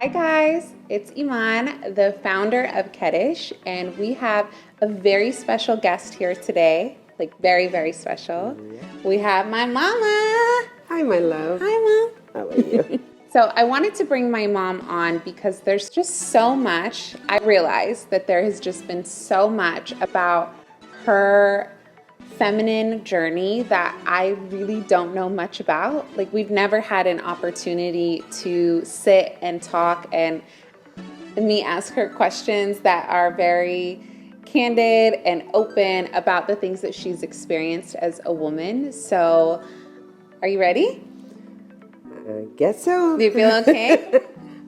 Hi guys, it's Emaan, the founder of KETISH, and we have a very special guest here today, like very, very special. Yeah. We have my mama. Hi, my love. Hi, Mom. How are you? So I wanted to bring my mom on because there's just so much. I realized that there has just been so much about her feminine journey that I really don't know much about. Like, we've never had an opportunity to sit and talk and me ask her questions that are very candid and open about the things that she's experienced as a woman. So, are you ready? I guess so. Do you feel okay?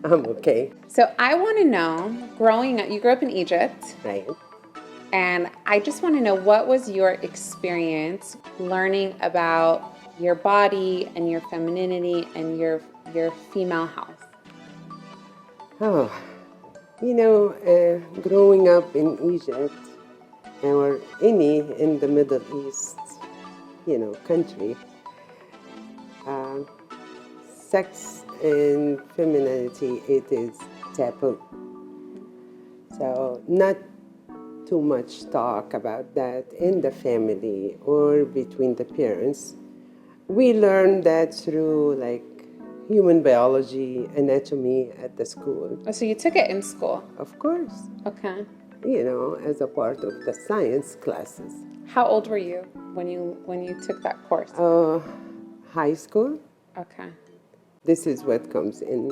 I'm okay. So, I want to know, growing up, you grew up in Egypt. Right. And I just want to know, what was your experience learning about your body and your femininity and your female health? Oh, growing up in Egypt or any in the Middle East, country, sex and femininity, it is taboo. So not too much talk about that in the family or between the parents. We learn that through like human biology, anatomy at the school. Oh, so you took it in school? Of course, Okay. as a part of the science classes. How old were you when you took that course? High school, Okay. this is what comes in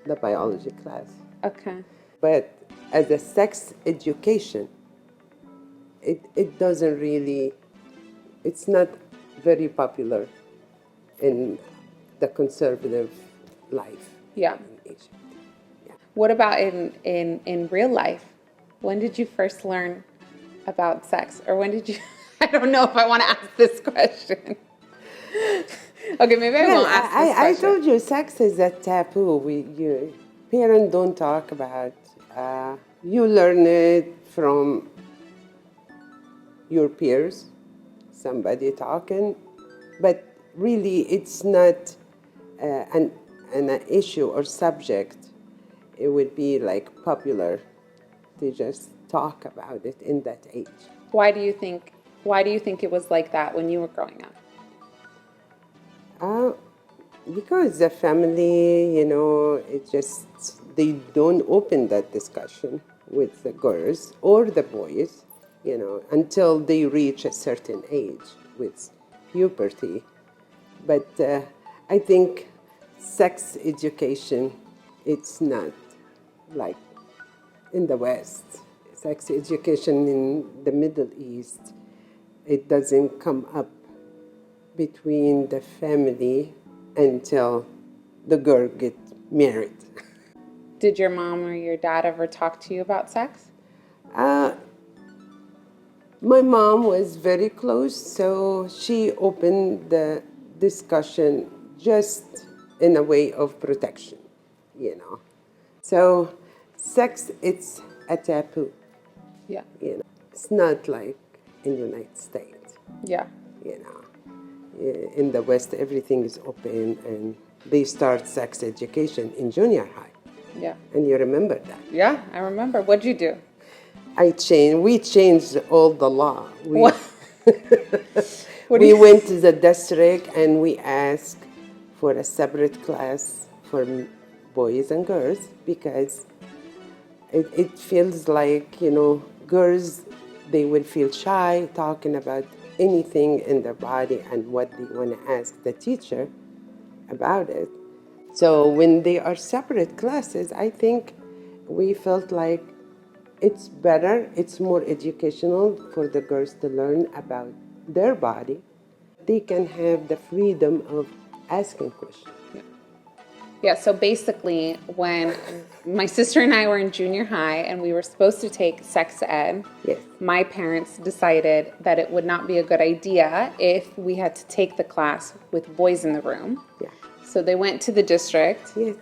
the biology class. Okay. But as a sex education, it doesn't really, it's not very popular in the conservative life. Yeah. In Egypt. Yeah. What about in real life? When did you first learn about sex? Or when did you I don't know if I want to ask this question. Okay, maybe I won't ask this I question. told you, sex is a taboo. Parents don't talk about. You learn it from your peers, somebody talking, but really it's not an issue or subject. It would be like popular to just talk about it in that age. Why do you think it was like that when you were growing up? Because the family, it just, they don't open that discussion with the girls or the boys, until they reach a certain age with puberty. But I think sex education, it's not like in the West. Sex education in the Middle East, it doesn't come up between the family until the girl gets married. Did your mom or your dad ever talk to you about sex? My mom was very close, so she opened the discussion just in a way of protection, So sex, it's a taboo. Yeah. It's not like in the United States, Yeah. In the West, everything is open, and they start sex education in junior high. Yeah. And you remember that? Yeah, I remember. What'd you do? We changed all the law. What? We went to the district and we asked for a separate class for boys and girls because it feels like, girls, they will feel shy talking about anything in their body and what they want to ask the teacher about it. So when they are separate classes, I think we felt like it's better, it's more educational for the girls to learn about their body. They can have the freedom of asking questions. Yeah, so basically, when my sister and I were in junior high and we were supposed to take sex ed, Yes. my parents decided that it would not be a good idea if we had to take the class with boys in the room. Yeah. So they went to the district Yes.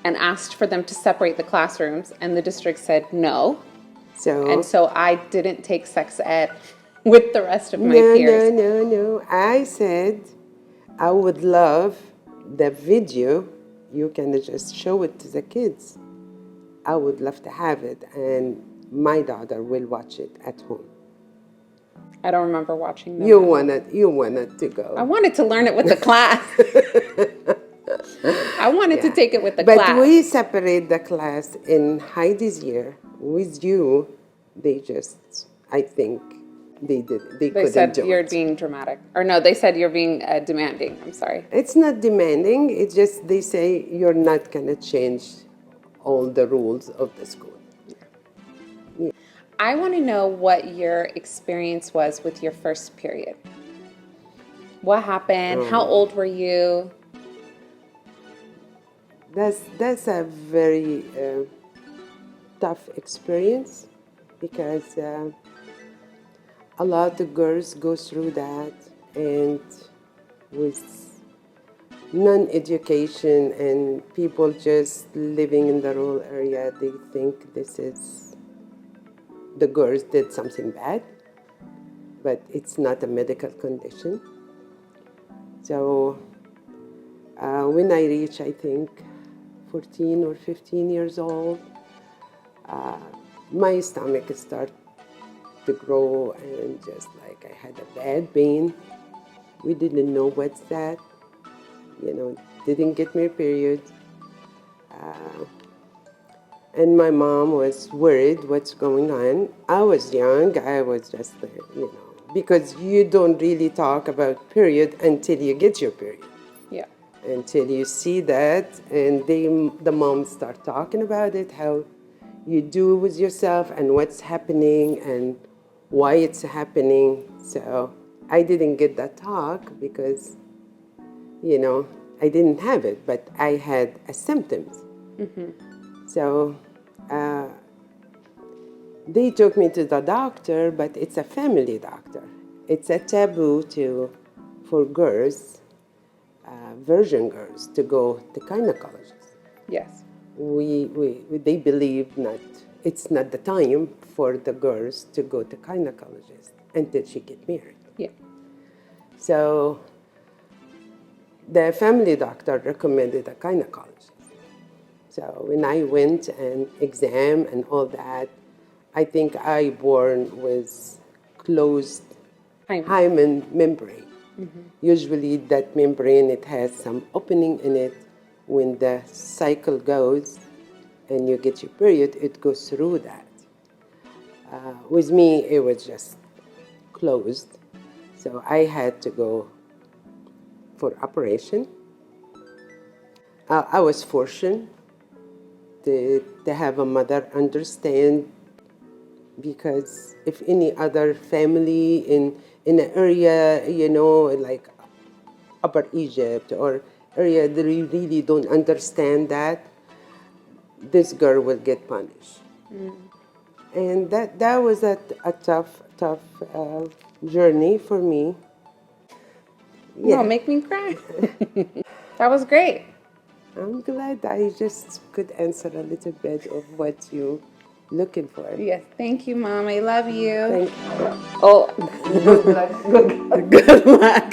and asked for them to separate the classrooms, and the district said no. So, And so I didn't take sex ed with the rest of my peers. No. I said I would love the video you can just show it to the kids. I would love to have it, and my daughter will watch it at home. I don't remember watching them. You wanted to go. I wanted to learn it with the class. I wanted to take it with the but class. But we separate the class in Heidi's year. With you, they just, I think, they said you're being dramatic. Or no, they said you're being demanding. I'm sorry. It's not demanding. It's just they say you're not going to change all the rules of the school. Yeah. I want to know what your experience was with your first period. What happened? How old were you? That's a very tough experience because a lot of girls go through that, and with non-education and people just living in the rural area, they think this is the girls did something bad, but it's not a medical condition. So when I reach, I think, 14 or 15 years old, my stomach started to grow, and just like I had a bad pain. We didn't know what's that. Didn't get my period. And my mom was worried what's going on. I was young. I was just, because you don't really talk about period until you get your period. Yeah. Until you see that, and the moms start talking about it, how you do with yourself and what's happening and why it's happening. So I didn't get that talk because, I didn't have it, but I had symptoms. Mm-hmm. So they took me to the doctor, but it's a family doctor. It's a taboo for girls, virgin girls, to go to gynecologists. Yes. They believe it's not the time for the girls to go to gynecologist until she get married. Yeah. So the family doctor recommended a gynecologist. So when I went and exam and all that, I think I born with closed hymen membrane. Mm-hmm. Usually that membrane, it has some opening in it. When the cycle goes and you get your period, it goes through that. With me, it was just closed. So I had to go for operation. I was fortunate to have a mother understand, because if any other family in an area, like Upper Egypt or area, they really don't understand that, this girl will get punished. Mm. And that was a tough journey for me. Yeah. Don't make me cry. That was great. I'm glad I just could answer a little bit of what you're looking for. Yes, thank you, Mom. I love you. Thank you. Oh, good luck. Good luck.